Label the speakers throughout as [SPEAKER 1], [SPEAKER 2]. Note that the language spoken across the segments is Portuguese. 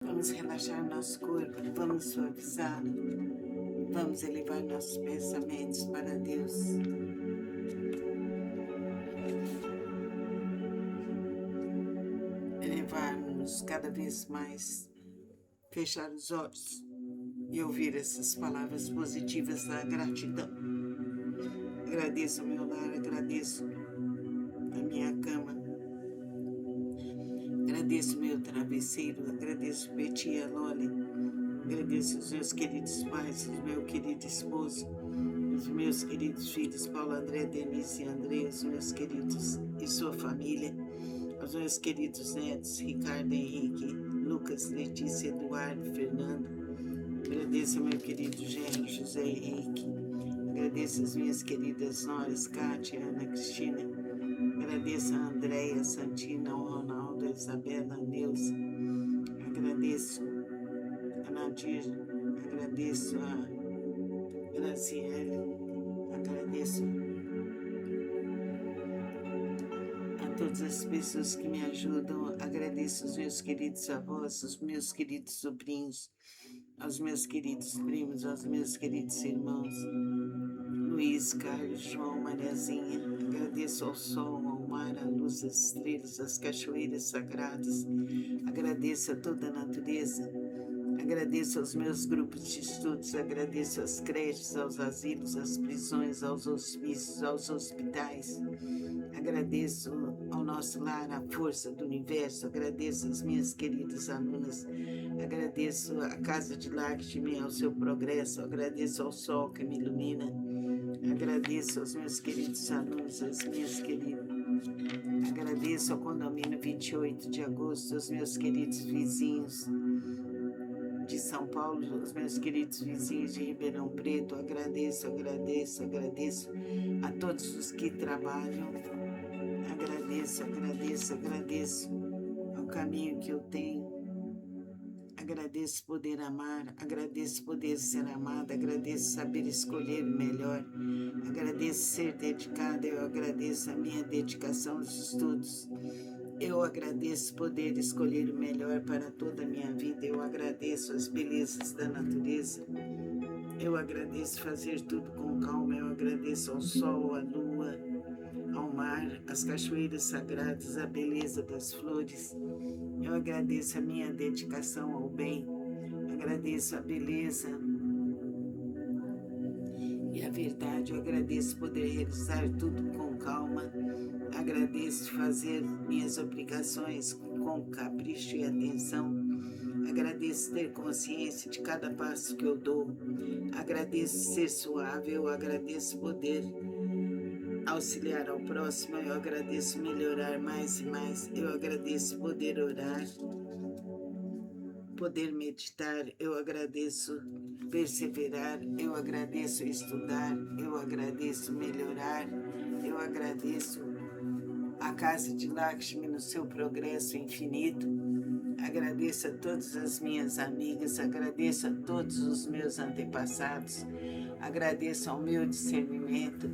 [SPEAKER 1] Vamos relaxar nosso corpo, vamos suavizá-lo, vamos elevar nossos pensamentos para Deus. Elevar-nos cada vez mais, fechar os olhos e ouvir essas palavras positivas da gratidão. Agradeço o meu lar, agradeço a minha cama, agradeço o meu travesseiro, agradeço Betty e a Loli, agradeço os meus queridos pais, o meu querido esposo, os meus queridos filhos, Paulo, André, Denise e André, os meus queridos e sua família, aos meus queridos netos, Ricardo, Henrique, Lucas, Letícia, Eduardo, Fernando. Agradeço ao meu querido genro, José Henrique. Agradeço as minhas queridas noras, Kátia, Ana Cristina. Agradeço a Andréia, Santina, o Ronaldo, a Isabela, a Neuza. Agradeço a Nadir. Agradeço a Graciele. Agradeço a todas as pessoas que me ajudam. Agradeço os meus queridos avós, os meus queridos sobrinhos, aos meus queridos primos, aos meus queridos irmãos, Luiz, Carlos, João, Mariazinha. Agradeço ao sol, ao mar, à luz, às estrelas, às cachoeiras sagradas. Agradeço a toda a natureza. Agradeço aos meus grupos de estudos, agradeço às creches, aos asilos, às prisões, aos hospícios, aos hospitais. Agradeço ao nosso lar, a força do universo. Agradeço às minhas queridas alunas. Agradeço à Casa de Lakshmi, ao seu progresso. Agradeço ao sol que me ilumina. Agradeço aos meus queridos alunos, às minhas queridas. Agradeço ao condomínio 28 de agosto, aos meus queridos vizinhos de São Paulo, os meus queridos vizinhos de Ribeirão Preto. Agradeço a todos os que trabalham. Agradeço ao caminho que eu tenho. Agradeço poder amar, agradeço poder ser amada, agradeço saber escolher o melhor, agradeço ser dedicada, eu agradeço a minha dedicação aos estudos. Eu agradeço poder escolher o melhor para toda a minha vida. Eu agradeço as belezas da natureza. Eu agradeço fazer tudo com calma. Eu agradeço ao sol, à lua, ao mar, às cachoeiras sagradas, à beleza das flores. Eu agradeço a minha dedicação ao bem. Agradeço a beleza e a verdade. Eu agradeço poder realizar tudo com calma. Agradeço fazer minhas obrigações com capricho e atenção. Agradeço ter consciência de cada passo que eu dou. Agradeço ser suave. Eu agradeço poder auxiliar ao próximo. Eu agradeço melhorar mais e mais. Eu agradeço poder orar, poder meditar. Eu agradeço perseverar. Eu agradeço estudar. Eu agradeço melhorar. Eu agradeço a Casa de Lakshmi no seu progresso infinito. Agradeço a todas as minhas amigas, agradeço a todos os meus antepassados, agradeço ao meu discernimento,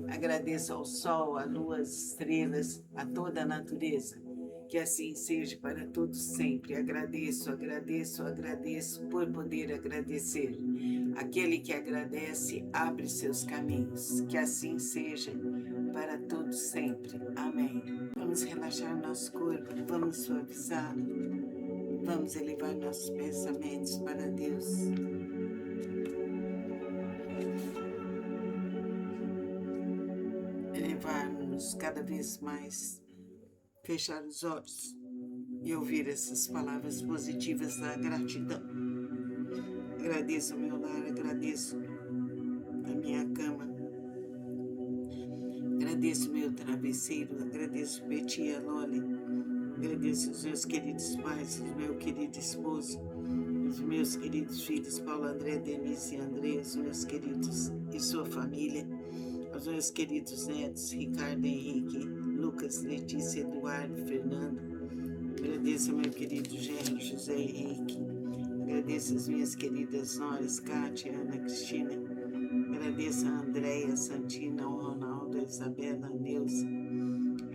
[SPEAKER 1] agradeço ao sol, à lua, às estrelas, a toda a natureza. Que assim seja para todos sempre. Agradeço por poder agradecer. Aquele que agradece, abre seus caminhos. Que assim seja para todos sempre. Amém. Vamos relaxar nosso corpo, vamos suavizá-lo, vamos elevar nossos pensamentos para Deus. Elevar-nos cada vez mais, fechar os olhos e ouvir essas palavras positivas da gratidão. Agradeço o meu lar, agradeço a minha cama, agradeço o meu travesseiro, agradeço Betty e a Loli, agradeço os meus queridos pais, o meu querido esposo, os meus queridos filhos, Paulo, André, Denise e André, os meus queridos e sua família, aos meus queridos netos, Ricardo, Henrique, Lucas, Letícia, Eduardo, Fernando. Agradeço ao meu querido genro, José Henrique. Agradeço as minhas queridas noras, Kátia, Ana Cristina. Agradeço a Andréia, Santina, o Ronaldo, a Isabela, a Neuza.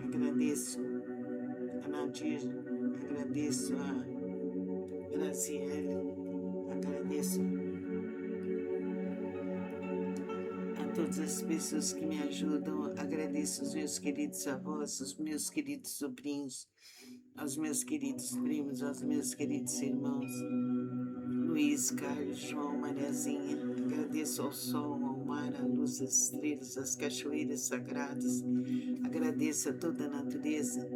[SPEAKER 1] Agradeço a Nadir. Agradeço a Graciele, agradeço a todas as pessoas que me ajudam, agradeço os meus queridos avós, os meus queridos sobrinhos, aos meus queridos primos, aos meus queridos irmãos, Luiz, Carlos, João, Mariazinha, agradeço ao sol, ao mar, à luz, às estrelas, às cachoeiras sagradas, agradeço a toda a natureza,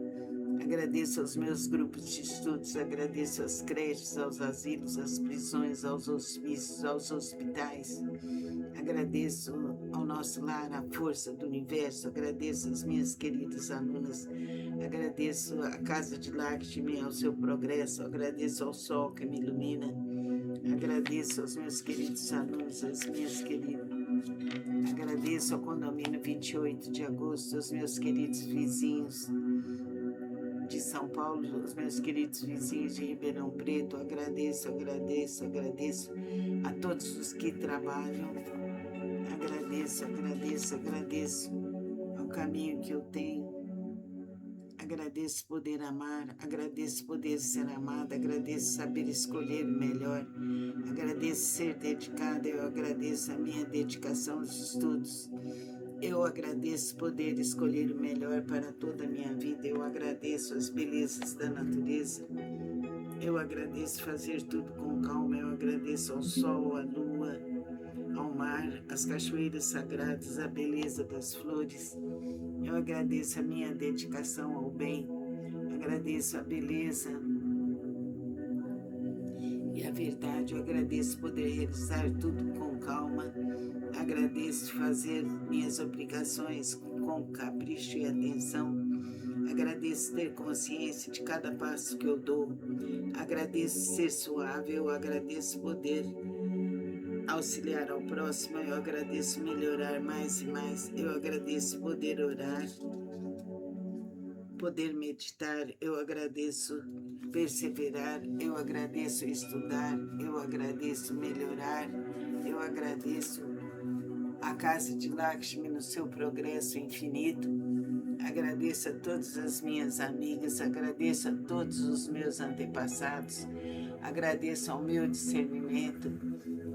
[SPEAKER 1] agradeço aos meus grupos de estudos, agradeço às creches, aos asilos, às prisões, aos hospícios, aos hospitais, agradeço ao nosso lar, à força do universo, agradeço às minhas queridas alunas, agradeço à Casa de Lakshmi, ao seu progresso, agradeço ao sol que me ilumina, agradeço aos meus queridos alunos, às minhas queridas, agradeço ao condomínio 28 de agosto, aos meus queridos vizinhos de São Paulo, os meus queridos vizinhos de Ribeirão Preto, agradeço a todos os que trabalham, agradeço ao caminho que eu tenho, agradeço poder amar, agradeço poder ser amada, agradeço saber escolher o melhor, agradeço ser dedicada, eu agradeço a minha dedicação aos estudos, eu agradeço poder escolher o melhor para toda a minha vida, eu agradeço as belezas da natureza, eu agradeço fazer tudo com calma, eu agradeço ao sol, à lua, ao mar, às cachoeiras sagradas, a beleza das flores, eu agradeço a minha dedicação ao bem, agradeço a beleza e a verdade, eu agradeço poder realizar tudo com calma, agradeço fazer minhas obrigações com capricho e atenção, agradeço ter consciência de cada passo que eu dou, agradeço ser suave, eu agradeço poder auxiliar ao próximo, eu agradeço melhorar mais e mais, eu agradeço poder orar, poder meditar, eu agradeço perseverar, eu agradeço estudar, eu agradeço melhorar, eu agradeço a Casa de Lakshmi no seu progresso infinito, agradeço a todas as minhas amigas, agradeço a todos os meus antepassados, agradeço ao meu discernimento,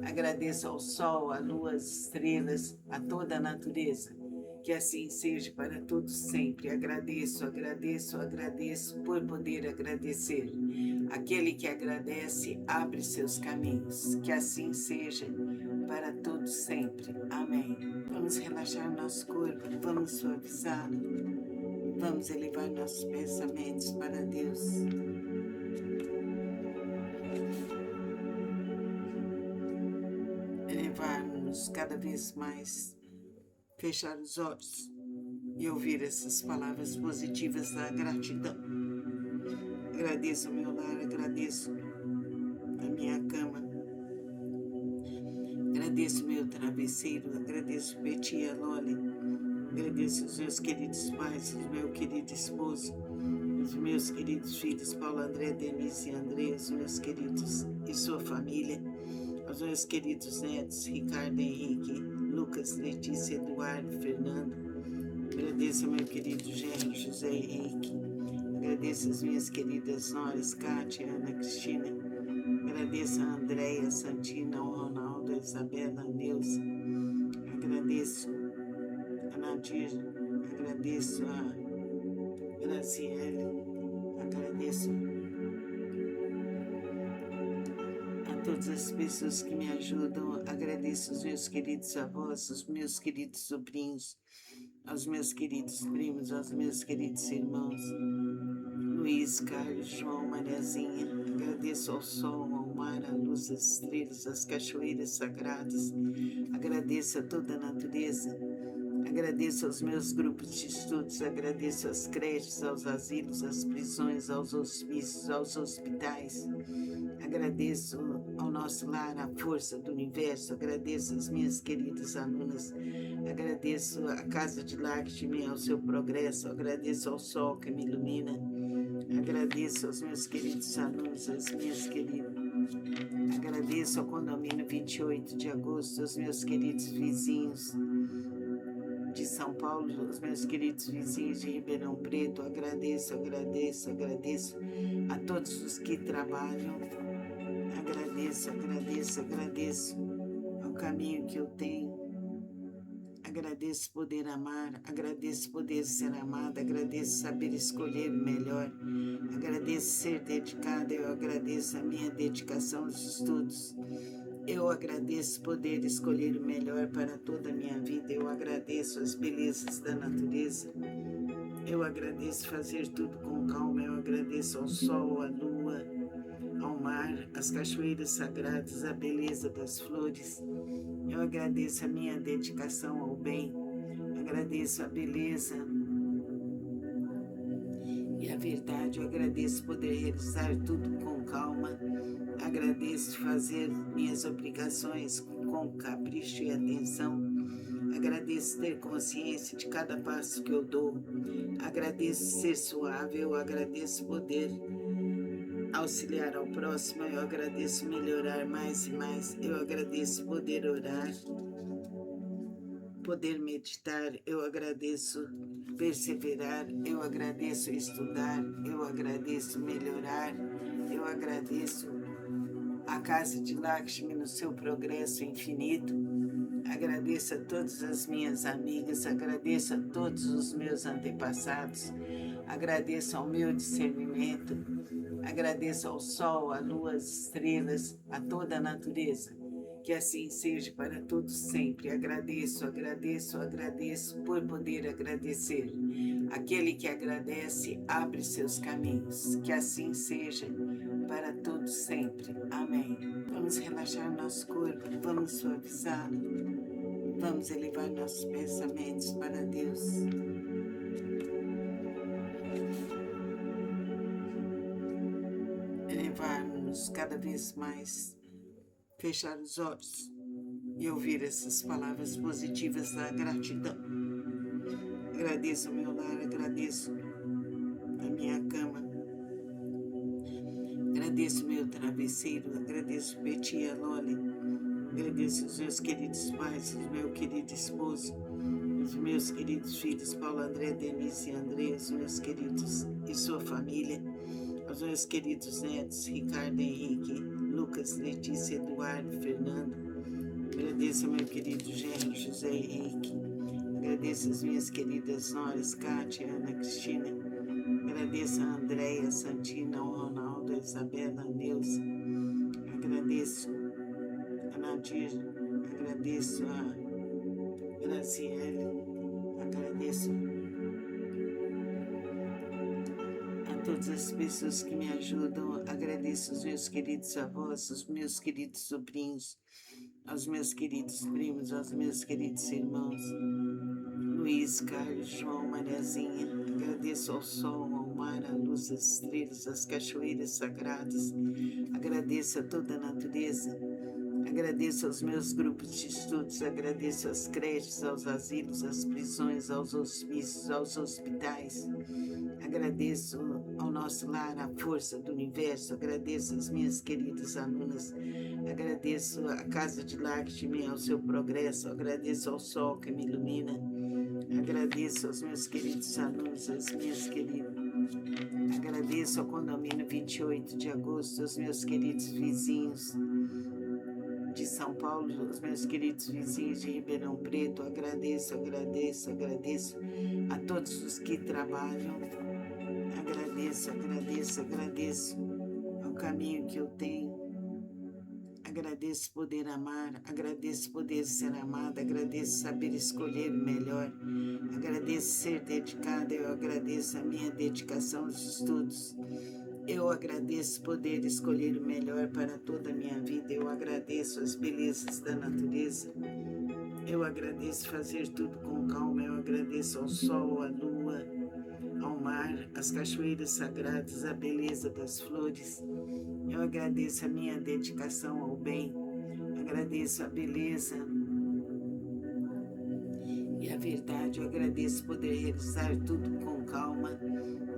[SPEAKER 1] agradeço ao sol, à lua, às estrelas, a toda a natureza. Que assim seja para todos sempre. Agradeço por poder agradecer. Aquele que agradece, abre seus caminhos. Que assim seja para todos sempre. Amém. Vamos relaxar nosso corpo, vamos suavizá-lo, vamos elevar nossos pensamentos para Deus. Elevarmos cada vez mais, fechar os olhos e ouvir essas palavras positivas da gratidão. Agradeço o meu lar, agradeço a minha cama, agradeço o meu travesseiro, agradeço Betty e a Loli, agradeço os meus queridos pais, o meu querido esposo, os meus queridos filhos, Paulo, André, Denise e André, os meus queridos e sua família, aos meus queridos netos, Ricardo, Henrique, Lucas, Letícia, Eduardo, Fernando. Agradeço ao meu querido genro, José Henrique. Agradeço as minhas queridas noras, Kátia, Ana Cristina. Agradeço a Andréia, Santina, ao Ronaldo, a Isabela, a Neuza. Agradeço a Nadir. Agradeço a Graciele. Agradeço a todas as pessoas que me ajudam. Agradeço os meus queridos avós, os meus queridos sobrinhos, aos meus queridos primos, aos meus queridos irmãos, Luiz, Carlos, João, Mariazinha, agradeço ao sol, ao mar, à luz, às estrelas, às cachoeiras sagradas, agradeço a toda a natureza, agradeço aos meus grupos de estudos, agradeço às creches, aos asilos, às prisões, aos hospícios, aos hospitais, agradeço ao nosso lar, à força do universo, agradeço às minhas queridas alunas, agradeço a Casa de Lakshmi, ao seu progresso, agradeço ao sol que me ilumina, agradeço aos meus queridos alunos, às minhas queridas, agradeço ao condomínio 28 de agosto, aos meus queridos vizinhos de São Paulo, os meus queridos vizinhos de Ribeirão Preto, agradeço a todos os que trabalham, agradeço, agradeço, agradeço ao caminho que eu tenho. Agradeço poder amar, agradeço poder ser amada, agradeço saber escolher o melhor, agradeço ser dedicada, eu agradeço a minha dedicação aos estudos. Eu agradeço poder escolher o melhor para toda a minha vida, eu agradeço as belezas da natureza, eu agradeço fazer tudo com calma, eu agradeço ao sol, à lua, ao mar, às cachoeiras sagradas, à beleza das flores. Eu agradeço a minha dedicação ao bem, agradeço a beleza e a verdade, eu agradeço poder realizar tudo com calma, agradeço fazer minhas obrigações com capricho e atenção, agradeço ter consciência de cada passo que eu dou, agradeço ser suave, eu agradeço poder auxiliar ao próximo, eu agradeço melhorar mais e mais, eu agradeço poder orar, poder meditar, eu agradeço perseverar, eu agradeço estudar, eu agradeço melhorar, eu agradeço a casa de Lakshmi no seu progresso infinito, agradeço a todas as minhas amigas, agradeço a todos os meus antepassados, agradeço ao meu discernimento, agradeço ao sol, à lua, às estrelas, a toda a natureza. Que assim seja para todos sempre. Agradeço, agradeço, agradeço por poder agradecer. Aquele que agradece abre seus caminhos. Que assim seja para todos sempre. Amém. Vamos relaxar nosso corpo, vamos suavizá-lo, vamos elevar nossos pensamentos para Deus. Elevarmos cada vez mais, fechar os olhos e ouvir essas palavras positivas da gratidão. Agradeço o meu lar, agradeço a minha cama, agradeço o meu travesseiro, agradeço Betty e a Loli, agradeço os meus queridos pais, o meu querido esposo, os meus queridos filhos, Paulo, André, Denise e André, os meus queridos e sua família, aos meus queridos netos, Ricardo, Henrique, Lucas, Letícia, Eduardo, Fernando. Agradeço ao meu querido genro, José Henrique. Agradeço as minhas queridas noras, Kátia, Ana Cristina. Agradeço a Andréia, Santina, o Ronaldo, a Isabela, a Neuza. Agradeço a Nadir. Agradeço a Graciele. Agradeço a todas as pessoas que me ajudam. Agradeço os meus queridos avós, os meus queridos sobrinhos, aos meus queridos primos, aos meus queridos irmãos, Luiz, Carlos, João, Mariazinha. Agradeço ao sol, ao mar, à luz, às estrelas, às cachoeiras sagradas. Agradeço a toda a natureza. Agradeço aos meus grupos de estudos, agradeço às creches, aos asilos, às prisões, aos hospícios, aos hospitais. Agradeço ao nosso lar, a força do universo, agradeço às minhas queridas alunas, agradeço à casa de Lakshmi, ao seu progresso, agradeço ao sol que me ilumina, agradeço aos meus queridos alunos, às minhas queridas, agradeço ao condomínio 28 de agosto, aos meus queridos vizinhos de São Paulo, os meus queridos vizinhos de Ribeirão Preto, agradeço, agradeço, agradeço a todos os que trabalham, agradeço, agradeço, agradeço ao caminho que eu tenho, agradeço poder amar, agradeço poder ser amada, agradeço saber escolher o melhor, agradeço ser dedicada, eu agradeço a minha dedicação aos estudos. Eu agradeço poder escolher o melhor para toda a minha vida. Eu agradeço as belezas da natureza. Eu agradeço fazer tudo com calma. Eu agradeço ao sol, à lua, ao mar, às cachoeiras sagradas, à beleza das flores. Eu agradeço a minha dedicação ao bem. Agradeço a beleza e a verdade. Eu agradeço poder realizar tudo com calma.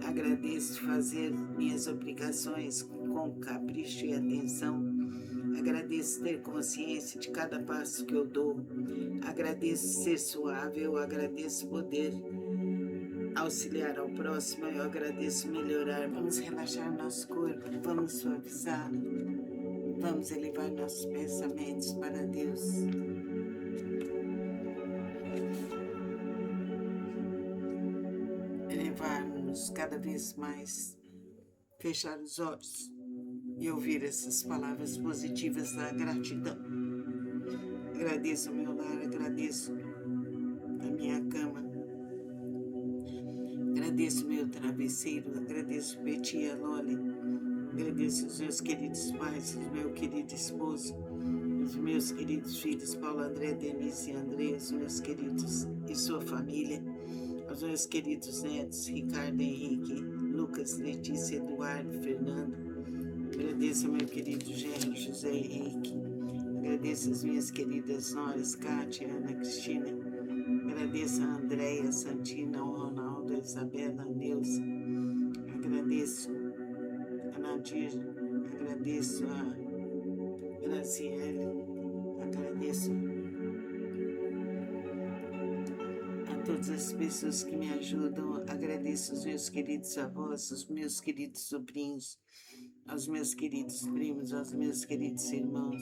[SPEAKER 1] Agradeço fazer minhas obrigações com capricho e atenção. Agradeço ter consciência de cada passo que eu dou. Agradeço ser suave, eu agradeço poder auxiliar ao próximo, eu agradeço melhorar. Vamos relaxar nosso corpo, vamos suavizá-lo, Vamos elevar nossos pensamentos para Deus. Elevarmos cada vez mais, fechar os olhos e ouvir essas palavras positivas da gratidão. Agradeço o meu lar, agradeço a minha cama, agradeço o meu travesseiro, agradeço Betty e a Loli, agradeço os meus queridos pais, o meu querido esposo, os meus queridos filhos, Paulo, André, Denise e André, os meus queridos e sua família, aos meus queridos netos, Ricardo, Henrique, Lucas, Letícia, Eduardo, Fernando. Agradeço ao meu querido genro, José Henrique. Agradeço as minhas queridas noras, Kátia, Ana Cristina. Agradeço a Andréia, Santina, o Ronaldo, a Isabela, a Neuza. Agradeço a Nadir. Agradeço a Graciele. Agradeço a todas as pessoas que me ajudam. Agradeço os meus queridos avós, os meus queridos sobrinhos, aos meus queridos primos, aos meus queridos irmãos,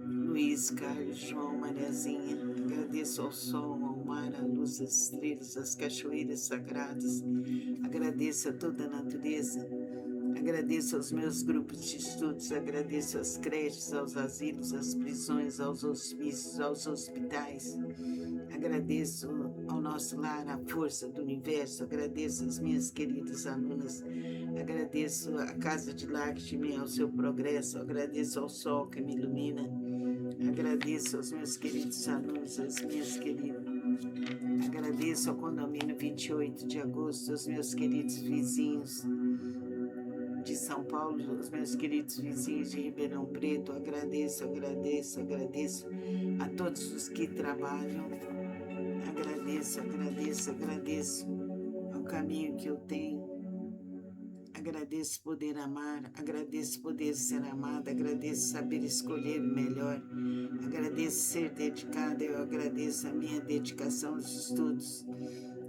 [SPEAKER 1] Luiz, Carlos, João, Mariazinha. Agradeço ao sol, ao mar, à luz, às estrelas, às cachoeiras sagradas. Agradeço a toda a natureza. Agradeço aos meus grupos de estudos, agradeço às creches, aos asilos, às prisões, aos hospícios, aos hospitais. Agradeço ao nosso lar, à força do universo. Agradeço às minhas queridas alunas. Agradeço à Casa de Lakshmi, ao seu progresso. Agradeço ao sol que me ilumina. Agradeço aos meus queridos alunos, às minhas queridas. Agradeço ao condomínio 28 de agosto, aos meus queridos vizinhos de São Paulo, os meus queridos vizinhos de Ribeirão Preto. Agradeço a todos os que trabalham. Agradeço ao caminho que eu tenho. Agradeço poder amar, agradeço poder ser amada, agradeço saber escolher o melhor, agradeço ser dedicada, eu agradeço a minha dedicação aos estudos.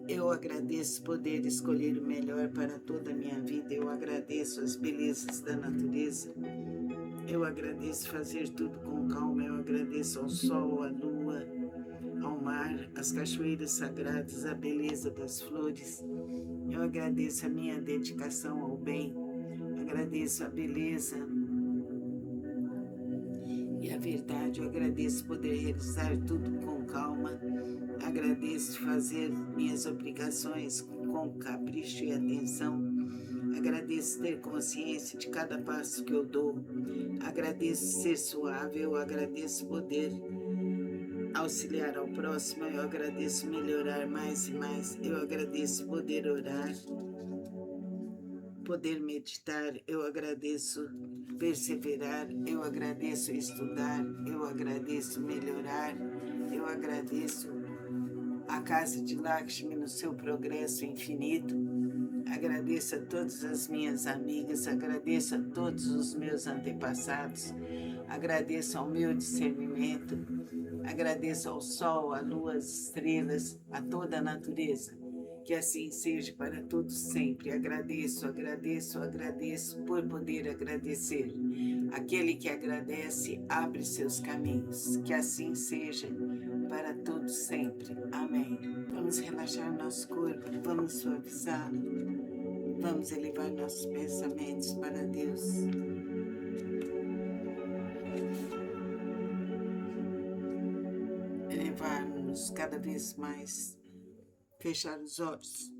[SPEAKER 1] Eu agradeço poder escolher o melhor para toda a minha vida. Eu agradeço as belezas da natureza. Eu agradeço fazer tudo com calma. Eu agradeço ao sol, à lua, ao mar, às cachoeiras sagradas, à beleza das flores. Eu agradeço a minha dedicação ao bem. Agradeço a beleza e a verdade. Eu agradeço poder realizar tudo com calma. Agradeço fazer minhas obrigações com capricho e atenção. Agradeço ter consciência de cada passo que eu dou. Agradeço ser suave. Eu agradeço poder auxiliar ao próximo. Eu agradeço melhorar mais e mais. Eu agradeço poder orar, poder meditar. Eu agradeço perseverar. Eu agradeço estudar. Eu agradeço melhorar. Eu agradeço a Casa de Lakshmi no seu progresso infinito. Agradeço a todas as minhas amigas, agradeço a todos os meus antepassados, agradeço ao meu discernimento, agradeço ao sol, à lua, às estrelas, a toda a natureza. Que assim seja para todos sempre. Agradeço por poder agradecer. Aquele que agradece, abre seus caminhos. Que assim seja para todos sempre. Amém. Vamos relaxar nosso corpo, vamos suavizá-lo, vamos elevar nossos pensamentos para Deus. Elevarmos cada vez mais, fechar os olhos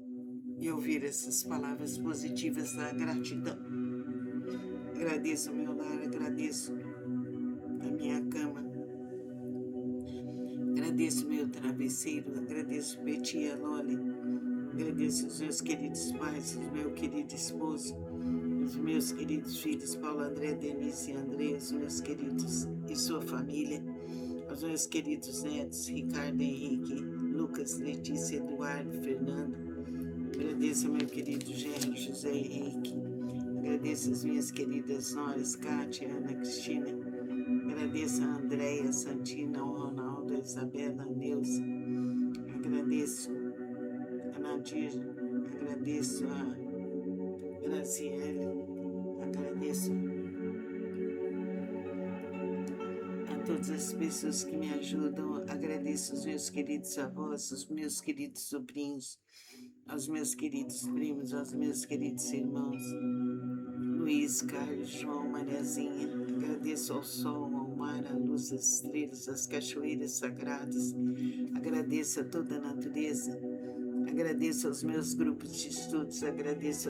[SPEAKER 1] e ouvir essas palavras positivas da gratidão. Agradeço o meu lar, agradeço a minha cama, agradeço o meu travesseiro, agradeço Betty e a Loli, agradeço os meus queridos pais, o meu querido esposo, os meus queridos filhos, Paulo, André, Denise e André, os meus queridos e sua família, aos meus queridos netos, Ricardo, Henrique, Lucas, Letícia, Eduardo, Fernando. Agradeço ao meu querido genro, José Henrique. Agradeço as minhas queridas noras, Kátia, Ana Cristina. Agradeço a Andréia, Santina, o Ronaldo, a Isabela, a Neuza. Agradeço a Nadir. Agradeço a Graciele. Agradeço todas as pessoas que me ajudam. Agradeço os meus queridos avós, os meus queridos sobrinhos, aos meus queridos primos, aos meus queridos irmãos. Luiz, Carlos, João, Mariazinha. Agradeço ao sol, ao mar, à luz, às estrelas, às cachoeiras sagradas. Agradeço a toda a natureza. Agradeço aos meus grupos de estudos. Agradeço